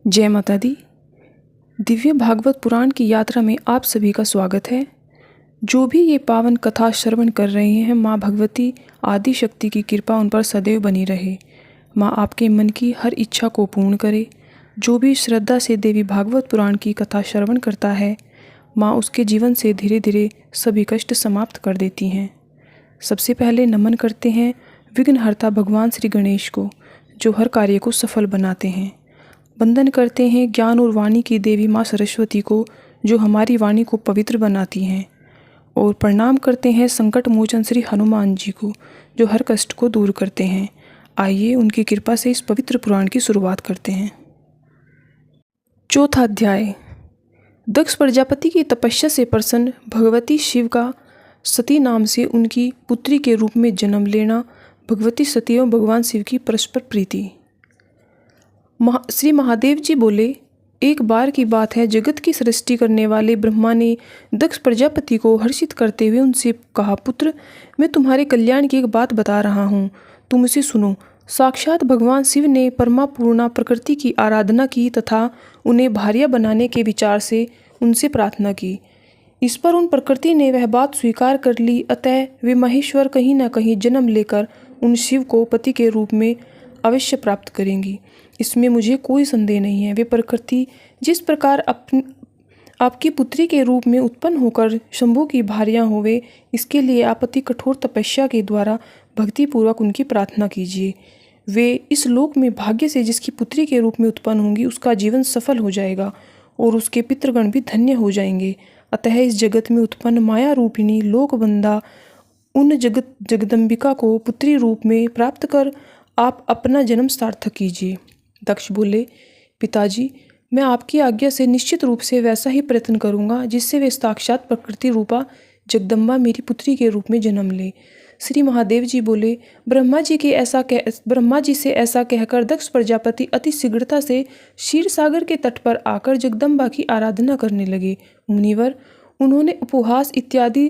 जय माता दी। दिव्य भागवत पुराण की यात्रा में आप सभी का स्वागत है। जो भी ये पावन कथा श्रवण कर रहे हैं, माँ भगवती आदि शक्ति की कृपा उन पर सदैव बनी रहे। माँ आपके मन की हर इच्छा को पूर्ण करे। जो भी श्रद्धा से देवी भागवत पुराण की कथा श्रवण करता है, माँ उसके जीवन से धीरे धीरे सभी कष्ट समाप्त कर देती हैं। सबसे पहले नमन करते हैं विघ्नहर्ता भगवान श्री गणेश को, जो हर कार्य को सफल बनाते हैं। वंदन करते हैं ज्ञान और वाणी की देवी माँ सरस्वती को, जो हमारी वाणी को पवित्र बनाती हैं। और प्रणाम करते हैं संकट मोचन श्री हनुमान जी को, जो हर कष्ट को दूर करते हैं। आइए उनकी कृपा से इस पवित्र पुराण की शुरुआत करते हैं। चौथा अध्याय। दक्ष प्रजापति की तपस्या से प्रसन्न भगवती शिव का सती नाम से उनकी पुत्री के रूप में जन्म लेना, भगवती सती एवं भगवान शिव की परस्पर प्रीति। श्री महादेव जी बोले, एक बार की बात है, जगत की सृष्टि करने वाले ब्रह्मा ने दक्ष प्रजापति को हर्षित करते हुए उनसे कहा, पुत्र, मैं तुम्हारे कल्याण की एक बात बता रहा हूँ, तुम इसे सुनो। साक्षात भगवान शिव ने परमा पूर्णा प्रकृति की आराधना की तथा उन्हें भार्या बनाने के विचार से उनसे प्रार्थना की। इस पर उन प्रकृति ने वह बात स्वीकार कर ली। अतः वे महेश्वर कहीं न कहीं जन्म लेकर उन शिव को पति के रूप में अवश्य प्राप्त करेंगी, इसमें मुझे कोई संदेह नहीं है। वे प्रकृति जिस प्रकार आपकी पुत्री के रूप में उत्पन्न होकर शंभु की भार्या होवे, इसके लिए आप अति कठोर तपस्या के द्वारा भक्तिपूर्वक उनकी प्रार्थना कीजिए। वे इस लोक में भाग्य से जिसकी पुत्री के रूप में उत्पन्न होंगी, उसका जीवन सफल हो जाएगा और उसके पितृगण भी धन्य हो जाएंगे। अतः इस जगत में उत्पन्न माया रूपिणी लोकबंधा उन जगदम्बिका को पुत्री रूप में प्राप्त कर आप अपना जन्म सार्थक कीजिए। दक्ष बोले, पिताजी, मैं आपकी आज्ञा से निश्चित रूप से वैसा ही प्रयत्न करूंगा जिससे वे साक्षात प्रकृति रूपा जगदम्बा मेरी पुत्री के रूप में जन्म ले। श्री महादेव जी बोले, ब्रह्मा जी से ऐसा कहकर दक्ष प्रजापति अति शीघ्रता से क्षीर सागर के तट पर आकर जगदम्बा की आराधना करने लगे। मुनिवर, उन्होंने उपहास इत्यादि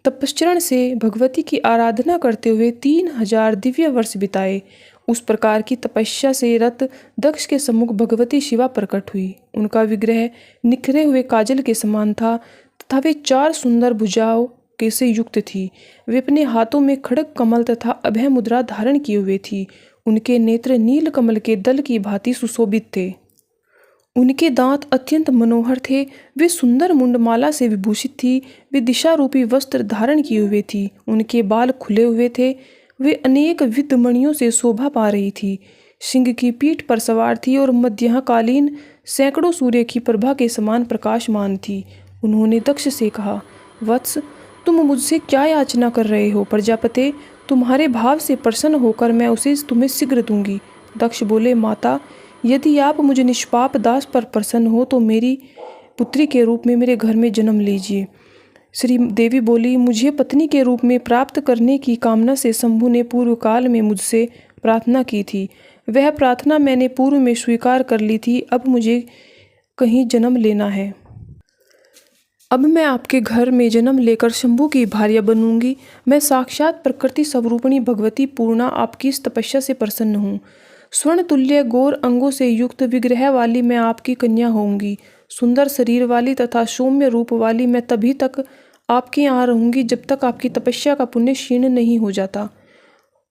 तपश्चरण से भगवती की आराधना करते हुए 3000 दिव्य वर्ष बिताए। उस प्रकार की तपस्या से रत दक्ष के सम्मुख भगवती शिवा प्रकट हुई। उनका विग्रह निखरे हुए काजल के समान था तथा वे 4 सुंदर भुजाओं के से युक्त थी। वे अपने हाथों में खड़ग कमल तथा अभय मुद्रा धारण किए हुए थी। उनके नेत्र नील कमल के दल की भांति सुशोभित थे। उनके दांत अत्यंत मनोहर थे। वे सुंदर मुंडमाला से विभूषित थी। वे दिशा रूपी वस्त्र धारण किए हुए थी। उनके बाल खुले हुए थे। वे अनेक विद्ध मणियों से शोभा पा रही थी। सिंह की पीठ पर सवार थी और मध्यकालीन सैकड़ों सूर्य की प्रभा के समान प्रकाशमान थी। उन्होंने दक्ष से कहा, वत्स, तुम मुझसे क्या याचना कर रहे हो? प्रजापते, तुम्हारे भाव से प्रसन्न होकर मैं उसे तुम्हें शीघ्र दूंगी। दक्ष बोले, माता, यदि आप मुझे निष्पाप दास पर प्रसन्न हो तो मेरी पुत्री के रूप में मेरे घर में जन्म लीजिए। श्री देवी बोली, मुझे पत्नी के रूप में प्राप्त करने की कामना से शंभु ने पूर्व काल में मुझसे प्रार्थना की थी। वह प्रार्थना मैंने पूर्व में स्वीकार कर ली थी। अब मुझे कहीं जन्म लेना है। अब मैं आपके घर में जन्म लेकर शंभु की भार्या बनूंगी। मैं साक्षात प्रकृति स्वरूपिणी भगवती पूर्णा आपकी इस तपस्या से प्रसन्न हूँ। स्वर्ण तुल्य गौर अंगों से युक्त विग्रह वाली मैं आपकी कन्या होंगी। सुंदर शरीर वाली तथा सौम्य रूप वाली मैं तभी तक आपके यहाँ रहूंगी जब तक आपकी तपस्या का पुण्य क्षीण नहीं हो जाता।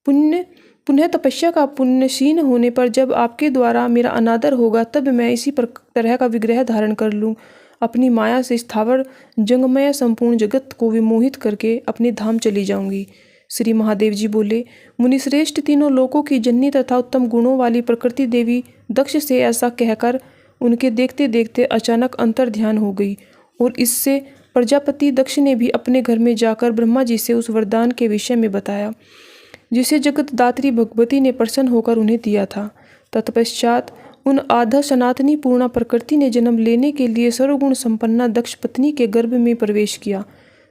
पुण्य तपस्या का पुण्य क्षीण होने पर जब आपके द्वारा मेरा अनादर होगा, तब मैं इसी तरह का विग्रह धारण कर लूँ। अपनी माया से स्थावर जंगमय संपूर्ण जगत को विमोहित करके अपने धाम चली जाऊंगी। श्री महादेव जी बोले, मुनिश्रेष्ठ, तीनों लोकों की जननी तथा उत्तम गुणों वाली प्रकृति देवी दक्ष से ऐसा कहकर उनके देखते देखते अचानक अंतर ध्यान हो गई और इससे प्रजापति दक्ष ने भी अपने घर में जाकर ब्रह्मा जी से उस वरदान के विषय में बताया जिसे जगत दात्री भगवती ने प्रसन्न होकर उन्हें दिया था। तत्पश्चात उन आधा सनातनी पूर्णा प्रकृति ने जन्म लेने के लिए सर्वगुण संपन्ना दक्ष पत्नी के गर्भ में प्रवेश किया।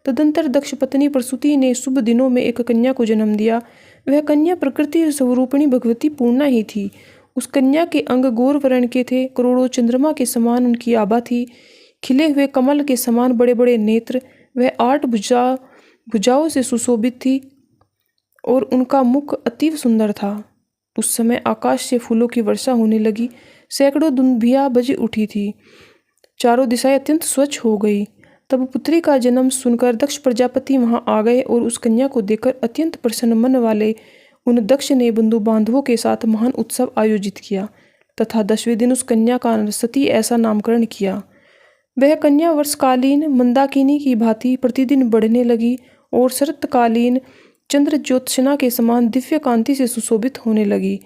तदंतर दक्ष पत्नी प्रसूति ने शुभ दिनों में एक कन्या को जन्म दिया। वह कन्या प्रकृति स्वरूपिणी भगवती पूर्णा ही थी। उस कन्या के अंग गौर वर्ण के थे। करोड़ों चंद्रमा के समान उनकी आभा थी। खिले हुए कमल के समान बड़े बड़े नेत्र। वह 8 भुजाओं से सुशोभित थी और उनका मुख अतीव सुंदर था। उस समय आकाश से फूलों की वर्षा होने लगी। सैकड़ों दुंदुभियां बज उठी थी। चारों दिशाएं अत्यंत स्वच्छ हो गई। तब पुत्री का जन्म सुनकर दक्ष प्रजापति वहां आ गए और उस कन्या को देखकर अत्यंत प्रसन्न मन वाले उन दक्ष ने बंधु बांधवों के साथ महान उत्सव आयोजित किया तथा 10वें दिन उस कन्या का सती ऐसा नामकरण किया। वह कन्या वर्षकालीन मंदाकिनी की भांति प्रतिदिन बढ़ने लगी और शरतकालीन चंद्र ज्योत्सना के समान दिव्य कांति से सुशोभित होने लगी।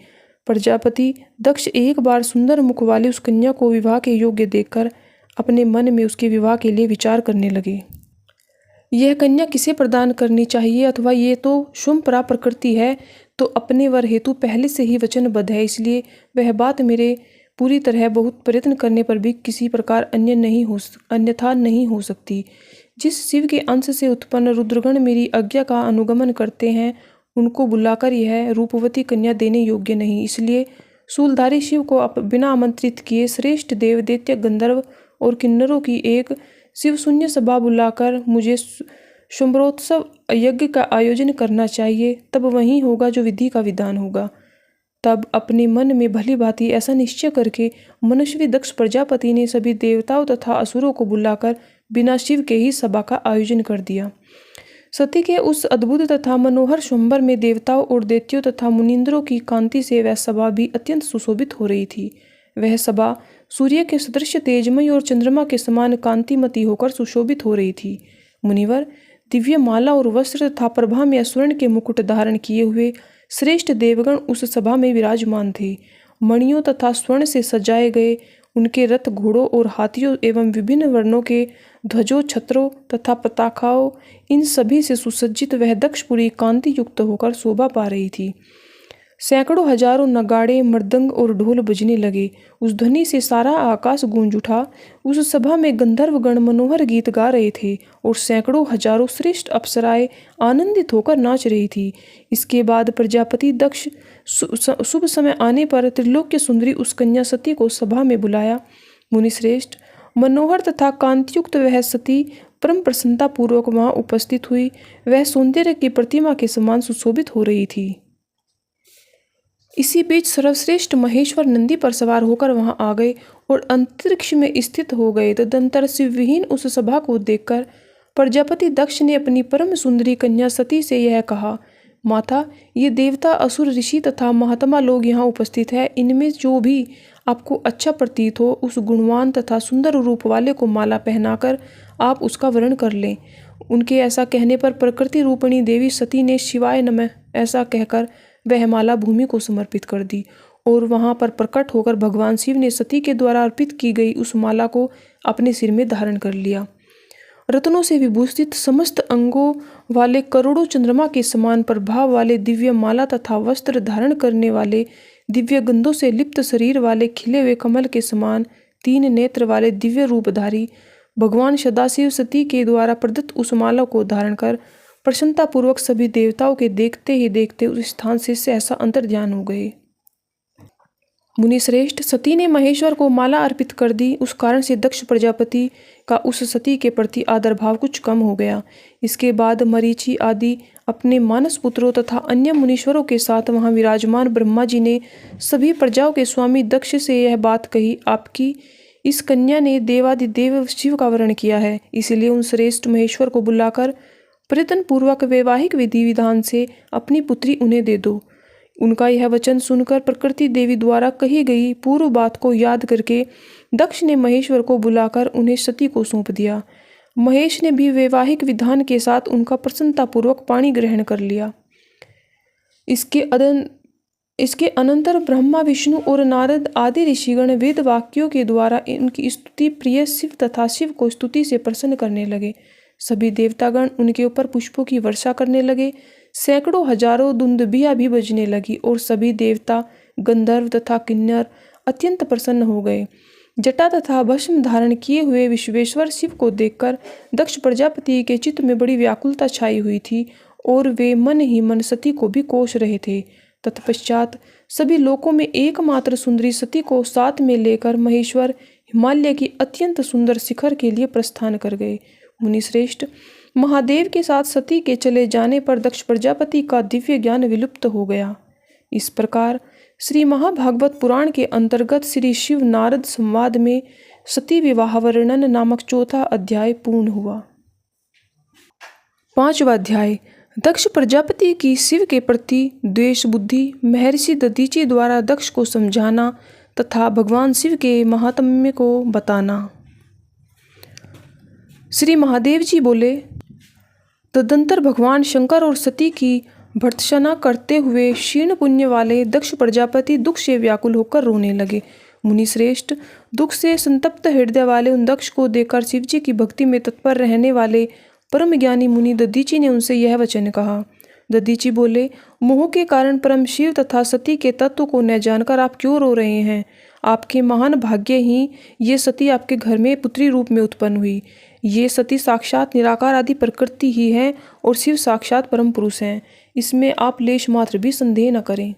प्रजापति दक्ष एक बार सुंदर मुख वाली उस कन्या को विवाह के योग्य देखकर अपने मन में उसके विवाह के लिए विचार करने लगे। यह कन्या किसे प्रदान करनी चाहिए, अथवा ये तो शुंभप्रा प्रकृति है, तो अपने वर हेतु पहले से ही वचनबद्ध है, इसलिए वह बात मेरे पूरी तरह बहुत प्रयत्न करने पर भी किसी प्रकार अन्यथा नहीं हो सकती। जिस शिव के अंश से उत्पन्न रुद्रगण मेरी आज्ञा का अनुगमन करते हैं, उनको बुलाकर यह रूपवती कन्या देने योग्य नहीं। इसलिए शूलधारी शिव को बिना आमंत्रित किए श्रेष्ठ देव, दैत्य, गंधर्व और किन्नरों की एक शिव शून्य सभा बुलाकर मुझे शुंभरोत्सव यज्ञ का आयोजन करना चाहिए। तब वही होगा जो विधि का विधान होगा। तब अपने मन में भली भांति ऐसा निश्चय करके मनस्वी दक्ष प्रजापति ने सभी देवताओं तथा असुरों को बुलाकर बिना शिव के ही सभा का आयोजन कर दिया। सती के उस अद्भुत तथा मनोहर शुंभर में देवताओं और दैत्यों तथा मुनींद्रों की कांति से वह सभा भी अत्यंत सुशोभित हो रही थी। वह सभा सूर्य के सदृश तेजमय और चंद्रमा के समान कांतिमती होकर सुशोभित हो रही थी। मुनिवर दिव्य माला और वस्त्र तथा प्रभा में स्वर्ण के मुकुट धारण किए हुए श्रेष्ठ देवगण उस सभा में विराजमान थे। मणियों तथा स्वर्ण से सजाए गए उनके रथ, घोड़ों और हाथियों एवं विभिन्न वर्णों के ध्वजों, छत्रों तथा पताकाओं, इन सभी से सुसज्जित वह दक्षपुरी कांति युक्त होकर शोभा पा रही थी। सैकड़ों हजारों नगाड़े, मृदंग और ढोल बजने लगे। उस ध्वनि से सारा आकाश गूंज उठा। उस सभा में गंधर्व गण मनोहर गीत गा रहे थे और सैकड़ों हजारों श्रेष्ठ अप्सराएं आनंदित होकर नाच रही थी। इसके बाद प्रजापति दक्ष शुभ समय आने पर त्रिलोक्य सुंदरी उस कन्या सती को सभा में बुलाया। मुनिश्रेष्ठ मनोहर तथा कांतियुक्त वह सती परम प्रसन्नता पूर्वक वहां उपस्थित हुई। वह सौंदर्य की प्रतिमा के समान सुशोभित हो रही थी। इसी बीच सर्वश्रेष्ठ महेश्वर नंदी पर सवार होकर वहां आ गए और अंतरिक्ष में स्थित हो गए। तदंतर शिवविहीन उस सभा को देखकर प्रजापति दक्ष ने अपनी परम सुंदरी कन्या सती से यह कहा, माता, ये देवता, असुर, ऋषि तथा महात्मा लोग यहाँ उपस्थित है। इनमें जो भी आपको अच्छा प्रतीत हो, उस गुणवान तथा सुंदर रूप वाले को माला पहनाकर आप उसका वरण कर लें। उनके ऐसा कहने पर प्रकृति रूपिणी देवी सती ने शिवाय नमः ऐसा कहकर वह माला भूमि को समर्पित कर दी और वहां पर प्रकट होकर भगवान शिव ने सती के द्वारा अर्पित की गई उस माला को अपने सिर में धारण कर लिया। रत्नों से विभूषित समस्त अंगों वाले, करोड़ों चंद्रमा के समान प्रभाव वाले दिव्य माला तथा वस्त्र धारण करने वाले, दिव्य गंधों से लिप्त शरीर वाले, खिले हुए कमल के समान 3 नेत्र वाले दिव्य रूपधारी भगवान सदाशिव सती के द्वारा प्रदत्त उस माला को धारण कर प्रसन्नतापूर्वक सभी देवताओं के देखते ही देखते उस स्थान से सहसा अंतर्ध्यान हो गए। मुनिश्रेष्ठ सती ने महेश्वर को माला अर्पित कर दी। उस कारण से दक्ष प्रजापति का उस सती के प्रति आदर भाव कुछ कम हो गया। इसके बाद मरीचि आदि अपने मानस पुत्रों तथा अन्य मुनीश्वरों के साथ वहां विराजमान ब्रह्मा जी ने सभी प्रजाओं के स्वामी दक्ष से यह बात कही, आपकी इस कन्या ने देवादिदेव शिव का वरण किया है, इसलिए उन श्रेष्ठ महेश्वर को बुलाकर प्रयत्न पूर्वक वैवाहिक विधि विधान से अपनी पुत्री उन्हें दे दो। उनका यह वचन सुनकर प्रकृति देवी द्वारा कही गई पूर्व बात को याद करके दक्ष ने महेश्वर को बुलाकर उन्हें सती को सौंप दिया। महेश ने भी वैवाहिक विधान के साथ उनका प्रसन्नतापूर्वक पाणी ग्रहण कर लिया। इसके अनंतर ब्रह्मा, विष्णु और नारद आदि ऋषिगण वेद वाक्यों के द्वारा उनकी स्तुति प्रिय शिव तथा शिव को स्तुति से प्रसन्न करने लगे। सभी देवतागण उनके ऊपर पुष्पों की वर्षा करने लगे। सैकड़ों हजारों दुंदुभियां भी बजने लगी और सभी देवता, गंधर्व तथा किन्नर अत्यंत प्रसन्न हो गए। जटा तथा भस्म धारण किए हुए विश्वेश्वर शिव को देखकर दक्ष प्रजापति के चित्त में बड़ी व्याकुलता छाई हुई थी और वे मन ही मन सती को भी कोस रहे थे। तत्पश्चात सभी लोकों में एकमात्र सुंदरी सती को साथ में लेकर महेश्वर हिमालय की अत्यंत सुंदर शिखर के लिए प्रस्थान कर गए। मुनिश्रेष्ठ महादेव के साथ सती के चले जाने पर दक्ष प्रजापति का दिव्य ज्ञान विलुप्त हो गया। इस प्रकार श्री महाभागवत पुराण के अंतर्गत श्री शिव नारद संवाद में सती विवाह वर्णन नामक चौथा अध्याय पूर्ण हुआ। 5वां अध्याय दक्ष प्रजापति की शिव के प्रति द्वेष बुद्धि। महर्षि दधीचि द्वारा दक्ष को समझाना तथा भगवान शिव के महात्म्य को बताना। श्री महादेव जी बोले, तदंतर भगवान शंकर और सती की भर्त्सना करते हुए क्षीण पुण्य वाले दक्ष प्रजापति दुख से व्याकुल होकर रोने लगे। मुनि श्रेष्ठ, दुख से संतप्त हृदय वाले उन दक्ष को देखकर शिवजी की भक्ति में तत्पर रहने वाले परम ज्ञानी मुनि दधीचि ने उनसे यह वचन कहा। दधीचि बोले, मोह के कारण परम शिव तथा सती के तत्व को न जानकर आप क्यों रो रहे हैं? आपके महान भाग्य ही ये सती आपके घर में पुत्री रूप में उत्पन्न हुई। ये सती साक्षात निराकार आदि प्रकृति ही है और शिव साक्षात परम पुरुष हैं। इसमें आप लेश मात्र भी संदेह न करें।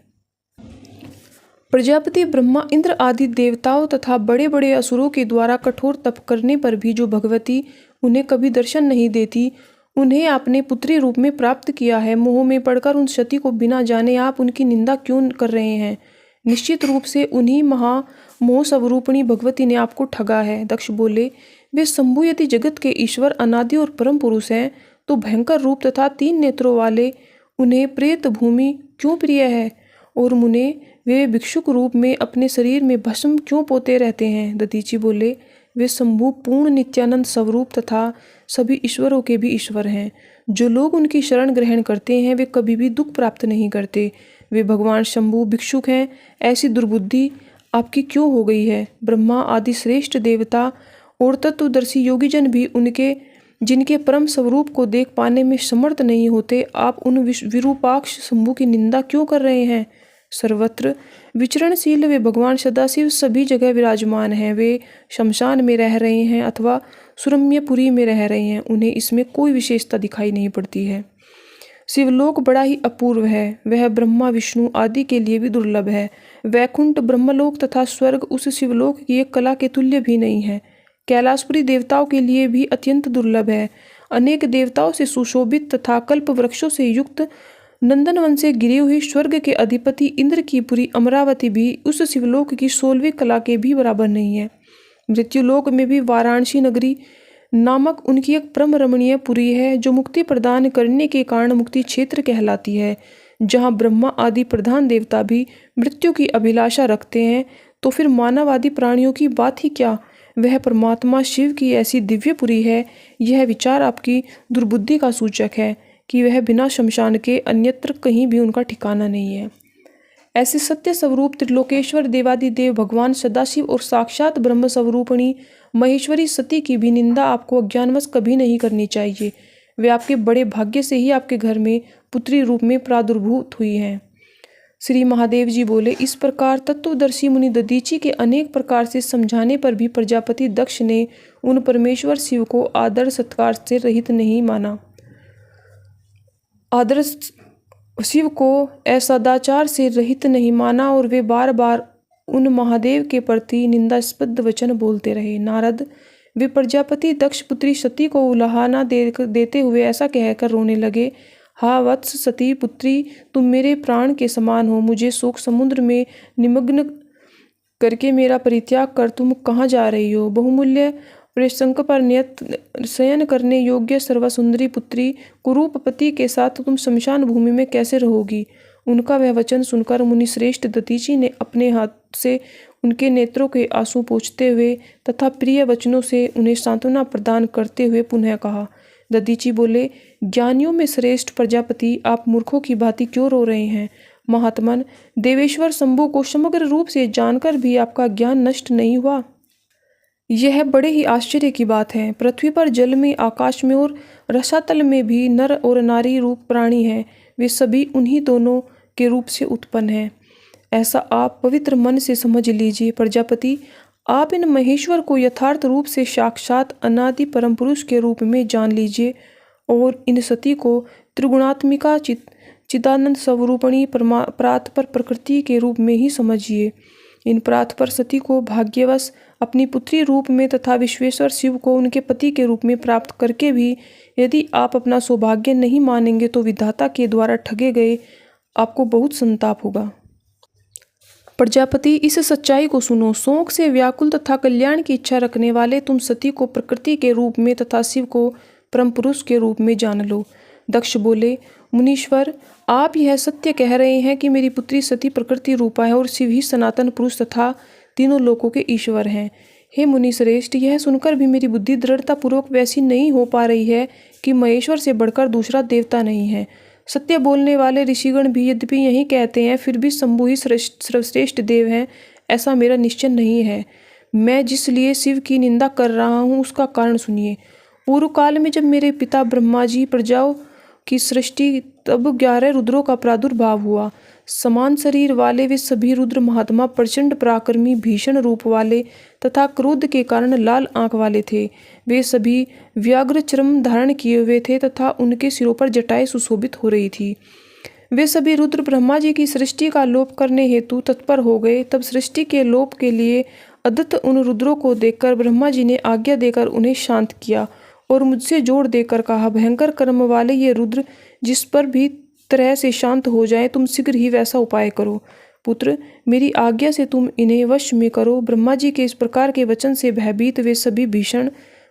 प्रजापति ब्रह्मा, इंद्र आदि देवताओं तथा बड़े बड़े असुरों के द्वारा कठोर तप करने पर भी जो भगवती उन्हें कभी दर्शन नहीं देती, उन्हें आपने पुत्री रूप में प्राप्त किया है। मोह में पड़कर उन सती को बिना जाने आप उनकी निंदा क्यों कर रहे हैं? निश्चित रूप से उन्हीं महामोह स्वरूपिणी भगवती ने आपको ठगा है। दक्ष बोले, वे शंभु यदि जगत के ईश्वर अनादि और परम पुरुष हैं तो भयंकर रूप तथा 3 नेत्रों वाले उन्हें प्रेत भूमि क्यों प्रिय है? और मुने, वे भिक्षुक रूप में अपने शरीर में भस्म क्यों पोते रहते हैं? दधीचि बोले, वे शंभु पूर्ण नित्यानंद स्वरूप तथा सभी ईश्वरों के भी ईश्वर हैं। जो लोग उनकी शरण ग्रहण करते हैं वे कभी भी दुख प्राप्त नहीं करते। वे भगवान शंभु भिक्षुक हैं। ऐसी दुर्बुद्धि आपकी क्यों हो गई है? ब्रह्मा आदि श्रेष्ठ देवता और तत्वदर्शी योगीजन भी उनके जिनके परम स्वरूप को देख पाने में समर्थ नहीं होते, आप उन विरूपाक्ष शंभु की निंदा क्यों कर रहे हैं? सर्वत्र विचरणशील वे भगवान सदाशिव सभी जगह विराजमान हैं। वे शमशान में रह रहे हैं अथवा सुरम्यपुरी में रह रहे हैं, उन्हें इसमें कोई विशेषता दिखाई नहीं पड़ती है। शिवलोक बड़ा ही अपूर्व है। वह ब्रह्मा विष्णु आदि के लिए भी दुर्लभ है। वैकुंठ ब्रह्मलोक तथा स्वर्ग उस शिवलोक की एक कला के तुल्य भी नहीं है। कैलाशपुरी देवताओं के लिए भी अत्यंत दुर्लभ है। अनेक देवताओं से सुशोभित तथा कल्प वृक्षों से युक्त नंदनवन से घिरी हुई स्वर्ग के अधिपति इंद्र की पुरी अमरावती भी उस शिवलोक की 16वीं कला के भी बराबर नहीं है। मृत्युलोक में भी वाराणसी नगरी नामक उनकी एक परम रमणीय पुरी है, जो मुक्ति प्रदान करने के कारण मुक्ति क्षेत्र कहलाती है। जहाँ ब्रह्मा आदि प्रधान देवता भी मृत्यु की अभिलाषा रखते हैं, तो फिर मानव आदि प्राणियों की बात ही क्या? वह परमात्मा शिव की ऐसी दिव्यपुरी है। यह विचार आपकी दुर्बुद्धि का सूचक है कि वह बिना शमशान के अन्यत्र कहीं भी उनका ठिकाना नहीं है। ऐसे सत्य स्वरूप त्रिलोकेश्वर देवादिदेव भगवान सदाशिव और साक्षात ब्रह्म स्वरूपिणी महेश्वरी सती की भी निंदा आपको अज्ञानवश कभी नहीं करनी चाहिए। वे आपके बड़े भाग्य से ही आपके घर में पुत्री रूप में प्रादुर्भूत हुई हैं। श्री महादेव जी बोले, इस प्रकार तत्वदर्शी मुनि दधीचि के अनेक प्रकार से समझाने पर भी प्रजापति दक्ष ने उन परमेश्वर शिव को आदर सत्कार से रहित नहीं माना। आदर शिव को असदाचार से रहित नहीं माना और वे बार बार उन महादेव के प्रति निंदास्पद वचन बोलते रहे। नारद, वे प्रजापति दक्ष पुत्री सती को उलाहना देते हुए ऐसा कहकर रोने लगे, हा वत्स सती पुत्री, तुम मेरे प्राण के समान हो। मुझे शोक समुद्र में निमग्न करके मेरा परित्याग कर तुम कहाँ जा रही हो? बहुमूल्य प्रशंक पर नियत शयन करने योग्य सर्वसुंदरी पुत्री कुरूपपति के साथ तुम शमशान भूमि में कैसे रहोगी? उनका वह वचन सुनकर मुनि श्रेष्ठ दधीचि ने अपने हाथ से उनके नेत्रों के आंसू पोंछते हुए तथा प्रिय वचनों से उन्हें सांत्वना प्रदान करते हुए पुनः कहा। दधीचि बोले, ज्ञानियों में श्रेष्ठ प्रजापति, आप मूर्खों की भांति क्यों रो रहे हैं? महात्मन, देवेश्वर शंभु को समग्र रूप से जानकर भी आपका ज्ञान नष्ट नहीं हुआ। यह बड़े ही आश्चर्य की बात है। पृथ्वी पर, जल में, आकाश में और रसातल में भी नर और नारी रूप प्राणी हैं। वे सभी उन्हीं दोनों के रूप से उत्पन्न हैं। ऐसा आप पवित्र मन से समझ लीजिए। प्रजापति, आप इन महेश्वर को यथार्थ रूप से साक्षात अनादि परम पुरुष के रूप में जान लीजिए और इन सती को त्रिगुणात्मिका चिदानंद स्वरूपणी प्रातपर प्रकृति के रूप में ही समझिए। इन प्रातपर सती को भाग्यवश अपनी पुत्री रूप में तथा विश्वेश्वर शिव को उनके पति के रूप में प्राप्त करके भी यदि आप अपना सौभाग्य नहीं मानेंगे तो विधाता के द्वारा ठगे गए आपको बहुत संताप होगा। प्रजापति, इस सच्चाई को सुनो। शौक से व्याकुल तथा कल्याण की इच्छा रखने वाले तुम सती को प्रकृति के रूप में तथा शिव को परम पुरुष के रूप में जान लो। दक्ष बोले, मुनीश्वर, आप यह सत्य कह रहे हैं कि मेरी पुत्री सती प्रकृति रूपा है और शिव ही सनातन पुरुष तथा तीनों लोकों के ईश्वर हैं। हे मुनि श्रेष्ठ, यह सुनकर भी मेरी बुद्धि दृढ़तापूर्वक वैसी नहीं हो पा रही है कि महेश्वर से बढ़कर दूसरा देवता नहीं है। सत्य बोलने वाले ऋषिगण भी यद्यपि यही कहते हैं, फिर भी शंभु ही सर्वश्रेष्ठ देव हैं, ऐसा मेरा निश्चय नहीं है। मैं जिस लिए शिव की निंदा कर रहा हूँ उसका कारण सुनिए। पूर्व काल में जब मेरे पिता ब्रह्मा जी प्रजाओं की सृष्टि, तब 11 रुद्रों का प्रादुर्भाव हुआ। समान शरीर वाले वे सभी रुद्र महात्मा प्रचंड पराक्रमी, भीषण रूप वाले तथा क्रोध के कारण लाल आंख वाले थे। वे सभी व्याघ्र चर्म धारण किए हुए थे तथा उनके सिरों पर जटाएं सुशोभित हो रही थी। वे सभी रुद्र ब्रह्मा जी की सृष्टि का लोप करने हेतु तत्पर हो गए। तब सृष्टि के लोप के लिए अदत्त उन रुद्रों को देखकर ब्रह्मा जी ने आज्ञा देकर उन्हें शांत किया और मुझसे जोड़ देकर कहा, भयंकर कर्म वाले ये रुद्र जिस पर भी तरह से शांत हो जाए, तुम शीघ्र ही वैसा उपाय करो। पुत्र, मेरी आज्ञा से तुम इन्हें वश में करो। ब्रह्मा जी के इस प्रकार के वचन से भयभीत वे सभी भीषण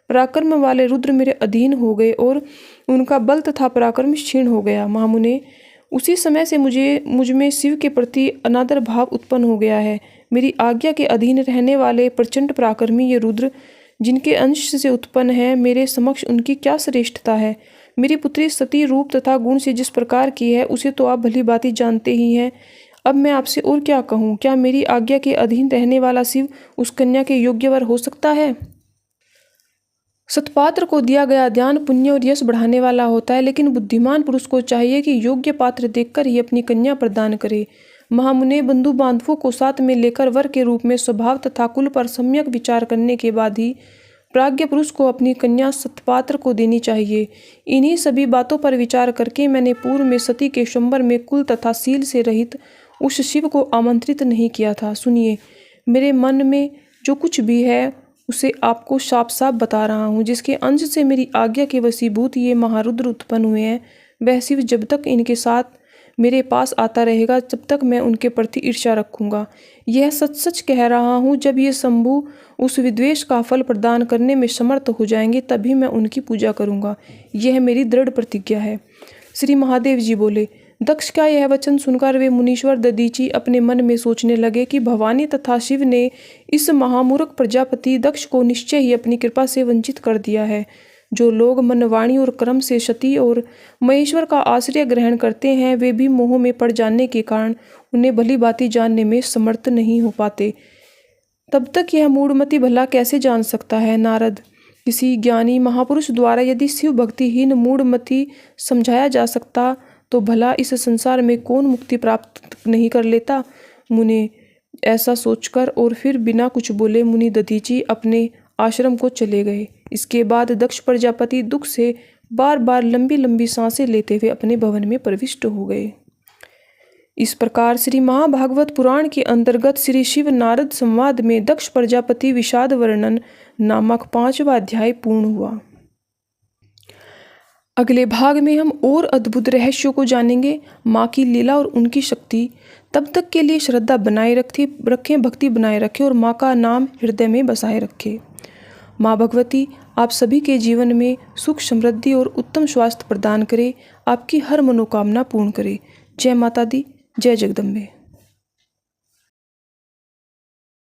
पराक्रम वाले रुद्र मेरे अधीन हो गए और उनका बल तथा पराक्रम क्षीण हो गया। महामुने, उसी समय से मुझ में शिव के प्रति अनादर भाव उत्पन्न हो गया है। मेरी आज्ञा के अधीन रहने वाले प्रचंड पराक्रमी ये रुद्र जिनके अंश से उत्पन्न है, मेरे समक्ष उनकी क्या श्रेष्ठता है। मेरी पुत्री सती रूप तथा गुण से जिस प्रकार की है उसे तो आप भली भांति जानते ही हैं। अब मैं आपसे और क्या कहूँ। क्या मेरी आज्ञा के अधीन रहने वाला शिव उस कन्या के योग्य वर हो सकता है? सत्पात्र को दिया गया ध्यान पुण्य और यश बढ़ाने वाला होता है, लेकिन बुद्धिमान पुरुष को चाहिए कि योग्य पात्र देखकर ही अपनी कन्या प्रदान करे। महामुने, बंधु बांधवों को साथ में लेकर वर के रूप में स्वभाव तथा कुल पर सम्यक विचार करने के बाद ही प्राज्ञ पुरुष को अपनी कन्या सत्पात्र को देनी चाहिए। इन्हीं सभी बातों पर विचार करके मैंने पूर्व में सती के स्वयंवर में कुल तथा शील से रहित उस शिव को आमंत्रित नहीं किया था। सुनिए, मेरे मन में जो कुछ भी है उसे आपको साफ साफ बता रहा हूँ। जिसके अंश से मेरी आज्ञा के वशीभूत ये महारुद्र उत्पन्न हुए हैं, वह शिव जब तक इनके साथ मेरे पास आता रहेगा तब तक मैं उनके प्रति ईर्ष्या रखूंगा। यह सच सच कह रहा हूँ, जब ये शंभु उस विद्वेष का फल प्रदान करने में समर्थ हो जाएंगे तभी मैं उनकी पूजा करूंगा। यह मेरी दृढ़ प्रतिज्ञा है। श्री महादेव जी बोले, दक्ष का यह वचन सुनकर वे मुनीश्वर दधीचि अपने मन में सोचने लगे कि भवानी तथा शिव ने इस महामूर्ख प्रजापति दक्ष को निश्चय ही अपनी कृपा से वंचित कर दिया है। जो लोग मन, वाणी और कर्म से सती और महेश्वर का आश्रय ग्रहण करते हैं, वे भी मोह में पड़ जाने के कारण उन्हें भली भांति जानने में समर्थ नहीं हो पाते। तब तक यह मूढ़मति भला कैसे जान सकता है? नारद, किसी ज्ञानी महापुरुष द्वारा यदि शिव भक्तिहीन मूढ़मति समझाया जा सकता तो भला इस संसार में कौन मुक्ति प्राप्त नहीं कर लेता। मुने, ऐसा सोचकर और फिर बिना कुछ बोले मुनि दधीचि अपने आश्रम को चले गए। इसके बाद दक्ष प्रजापति दुख से बार बार लंबी लंबी सांसें लेते हुए अपने भवन में प्रविष्ट हो गए। इस प्रकार श्री महाभागवत पुराण के अंतर्गत श्री शिव नारद संवाद में दक्ष प्रजापति विषाद वर्णन नामक 5वां अध्याय पूर्ण हुआ। अगले भाग में हम और अद्भुत रहस्यों को जानेंगे, माँ की लीला और उनकी शक्ति। तब तक के लिए श्रद्धा बनाए रखें, भक्ति बनाए रखें और माँ का नाम हृदय में बसाए रखें। माँ भगवती आप सभी के जीवन में सुख, समृद्धि और उत्तम स्वास्थ्य प्रदान करे, आपकी हर मनोकामना पूर्ण करे। जय माता दी, जय जगदम्बे।